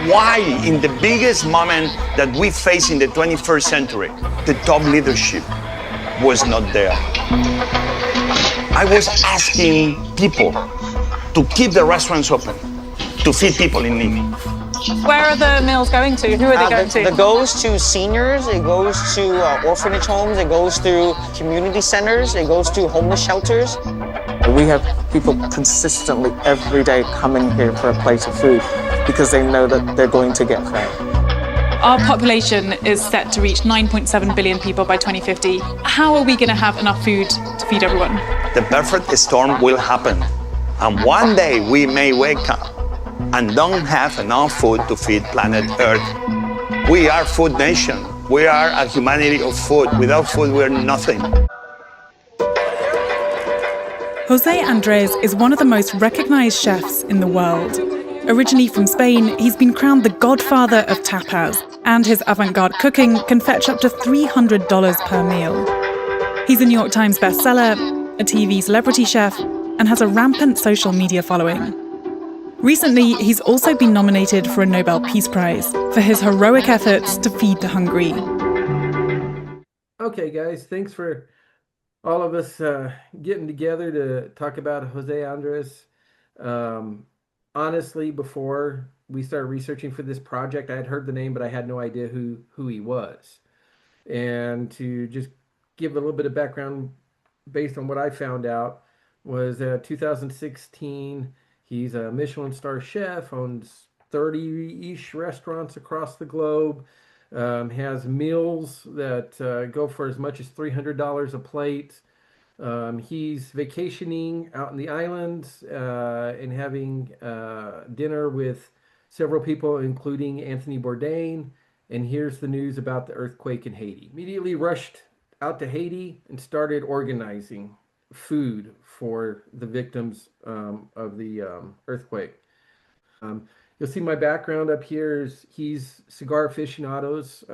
Why, in the biggest moment that we face in the 21st century, the top leadership was not there? I was asking people to keep the restaurants open, to feed people in need. Where are the meals going to? Who are they going to? It goes to seniors, it goes to orphanage homes, it goes to community centers, it goes to homeless shelters. We have people consistently every day coming here for a plate of food because they know that they're going to get fed. Our population is set to reach 9.7 billion people by 2050. How are we going to have enough food to feed everyone? The perfect storm will happen. And one day we may wake up and don't have enough food to feed planet Earth. We are food nation. We are a humanity of food. Without food, we're nothing. Jose Andres is one of the most recognized chefs in the world. Originally from Spain, he's been crowned the godfather of tapas, and his avant-garde cooking can fetch up to $300 per meal. He's a New York Times bestseller, a TV celebrity chef, and has a rampant social media following. Recently, he's also been nominated for a Nobel Peace Prize for his heroic efforts to feed the hungry. Okay, guys, thanks for all of us getting together to talk about Jose Andres. Honestly, before we started researching for this project, I had heard the name, but I had no idea who he was. And to just give a little bit of background based on what I found out was 2016. He's a Michelin star chef, owns 30-ish restaurants across the globe, has meals that go for as much as $300 a plate. He's vacationing out in the islands and having dinner with several people, including Anthony Bourdain. And here's the news about the earthquake in Haiti. Immediately rushed out to Haiti and started organizing food for the victims of the earthquake. You'll see my background up here is he's Cigar Aficionado's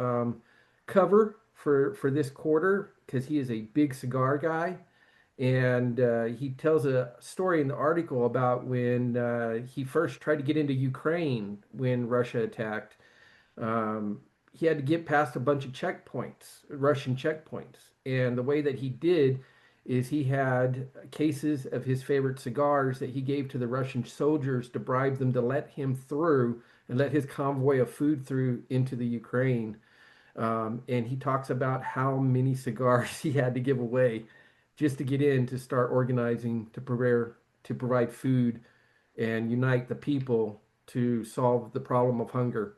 cover for this quarter because he is a big cigar guy. And he tells a story in the article about when he first tried to get into Ukraine when Russia attacked. He had to get past a bunch of checkpoints, Russian checkpoints. And the way that he did is he had cases of his favorite cigars that he gave to the Russian soldiers to bribe them to let him through and let his convoy of food through into the Ukraine. And he talks about how many cigars he had to give away just to get in to start organizing to provide food and unite the people to solve the problem of hunger.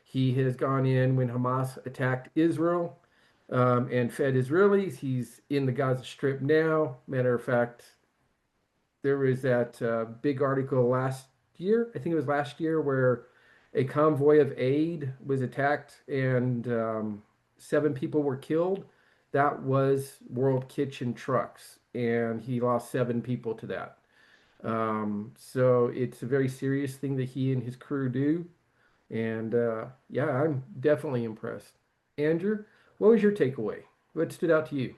He has gone in when Hamas attacked Israel and fed Israelis. He's in the Gaza Strip now. Matter of fact, there was that big article last year, I think it was last year, where a convoy of aid was attacked and 7 people were killed. That was World Kitchen Trucks, and he lost 7 people to that. So it's a very serious thing that he and his crew do. And yeah, I'm definitely impressed. Andrew, what was your takeaway? What stood out to you?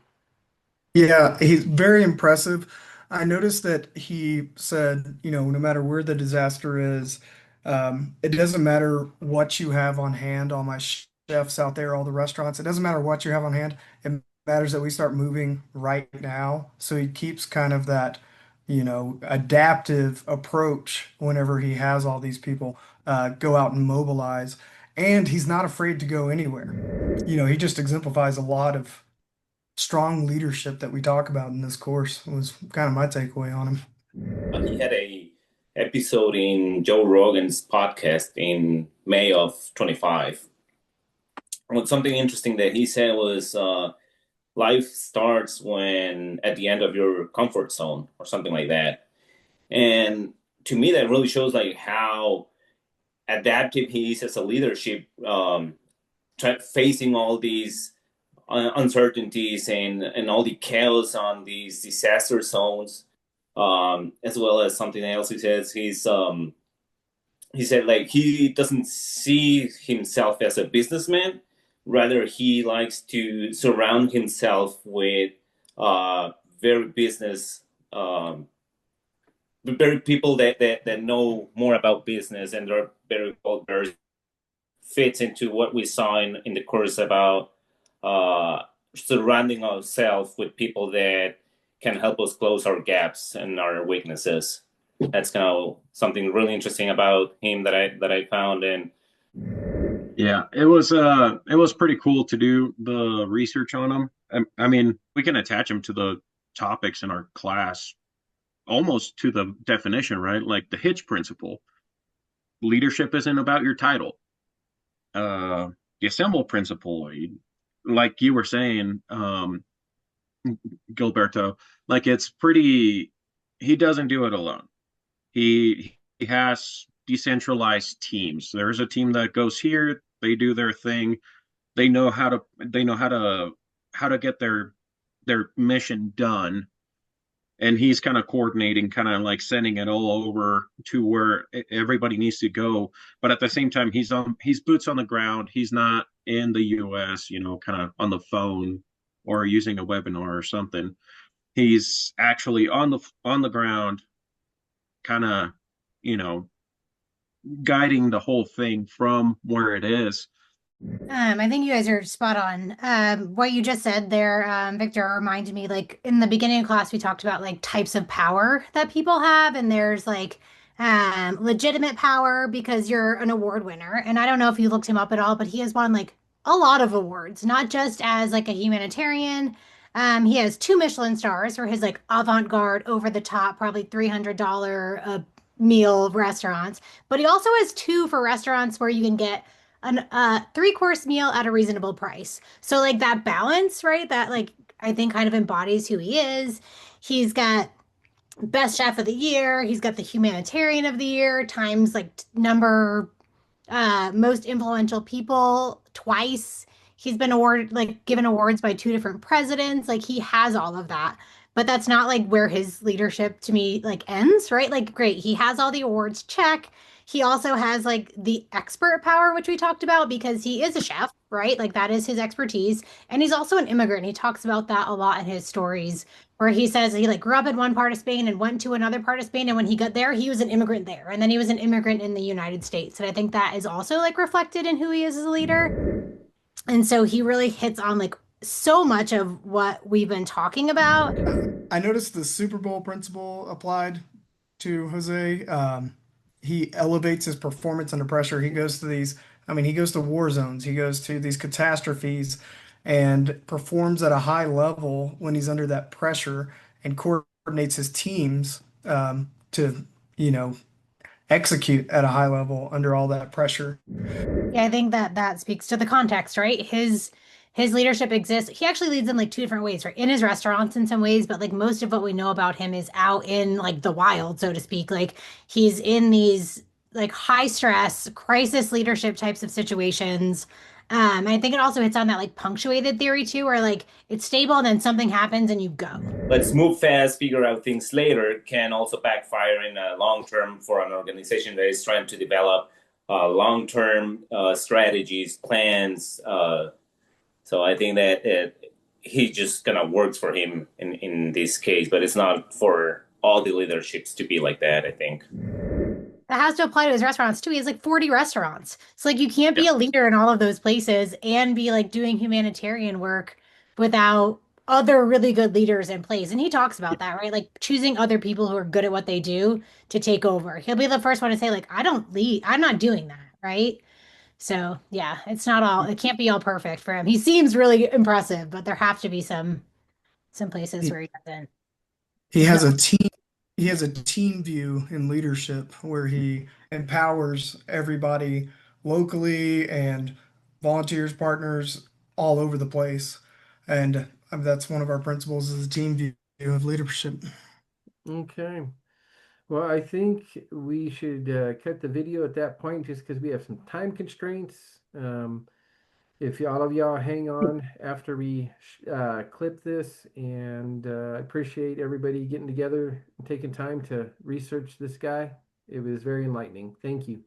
Yeah, he's very impressive. I noticed that he said, no matter where the disaster is, it doesn't matter what you have on hand, all my chefs out there, all the restaurants, it doesn't matter what you have on hand. It matters that we start moving right now. So he keeps kind of that, adaptive approach whenever he has all these people go out and mobilize. And he's not afraid to go anywhere. He just exemplifies a lot of strong leadership that we talk about in this course. It was kind of my takeaway on him. He had a episode in Joe Rogan's podcast in May of 25. And something interesting that he said was life starts when at the end of your comfort zone or something like that. And to me, that really shows like how adaptive he is as a leadership, facing all these uncertainties and all the chaos on these disaster zones, as well as something else he says. He said like he doesn't see himself as a businessman. Rather, he likes to surround himself with very business, very people that know more about business and they're very well versed fits into what we saw in the course about surrounding ourselves with people that can help us close our gaps and our weaknesses. That's kind of something really interesting about him that I found. And Yeah, it was pretty cool to do the research on him. I mean, we can attach him to the topics in our class almost to the definition, right? Like the Hitch principle. Leadership isn't about your title. The assemble principle, like you were saying, Gilberto, like it's pretty, he doesn't do it alone. He has decentralized teams. There's a team that goes here, they do their thing. They know how to get their mission done. And he's kind of coordinating, kind of like sending it all over to where everybody needs to go. But at the same time, he's boots on the ground. He's not in the US, kind of on the phone or using a webinar or something. He's actually on the ground, kind of, you know, guiding the whole thing from where it is. I think you guys are spot on. What you just said there, Victor, reminded me like in the beginning of class, we talked about like types of power that people have, and there's like legitimate power because you're an award winner. And I don't know if you looked him up at all, but he has won like a lot of awards, not just as like a humanitarian. He has 2 Michelin stars for his like avant-garde, over the top, probably $300 a meal restaurants, but he also has 2 for restaurants where you can get an 3-course meal at a reasonable price. So like that balance, right? That like I think kind of embodies who he is. He's got best chef of the year. He's got the humanitarian of the year times like number most influential people twice. He's been awarded like given awards by 2 different presidents. Like he has all of that. But that's not like where his leadership to me like ends, right? Like great, he has all the awards, check. He also has like the expert power, which we talked about because he is a chef, right? Like that is his expertise. And he's also an immigrant. He talks about that a lot in his stories where he says he like grew up in one part of Spain and went to another part of Spain. And when he got there, he was an immigrant there. And then he was an immigrant in the United States. And I think that is also like reflected in who he is as a leader. And so he really hits on like so much of what we've been talking about. I noticed the Super Bowl principle applied to Jose. He elevates his performance under pressure. He goes to he goes to war zones. He goes to these catastrophes and performs at a high level when he's under that pressure and coordinates his teams to, execute at a high level under all that pressure. Yeah, I think that that speaks to the context, right? His leadership exists. He actually leads in like 2 different ways, right? In his restaurants in some ways, but like most of what we know about him is out in like the wild, so to speak. Like he's in these like high stress, crisis leadership types of situations. And I think it also hits on that like punctuated theory too, where like it's stable and then something happens and you go. let's move fast, figure out things later can also backfire in a long term for an organization that is trying to develop long-term strategies, plans. So I think that he just kind of works for him in this case, but it's not for all the leaderships to be like that, I think. That has to apply to his restaurants too. He has like 40 restaurants. So like you can't be a leader in all of those places and be like doing humanitarian work without other really good leaders in place. And he talks about that, right? Like choosing other people who are good at what they do to take over. He'll be the first one to say like, I don't lead, I'm not doing that, right? So yeah, it can't be all perfect for him. He seems really impressive, but there have to be some places where he doesn't. He has a team view in leadership where he empowers everybody locally and volunteers, partners all over the place. And that's one of our principles is a team view of leadership. Okay. Well, I think we should cut the video at that point just because we have some time constraints. If all of y'all hang on after we clip this, and I appreciate everybody getting together and taking time to research this guy. It was very enlightening. Thank you.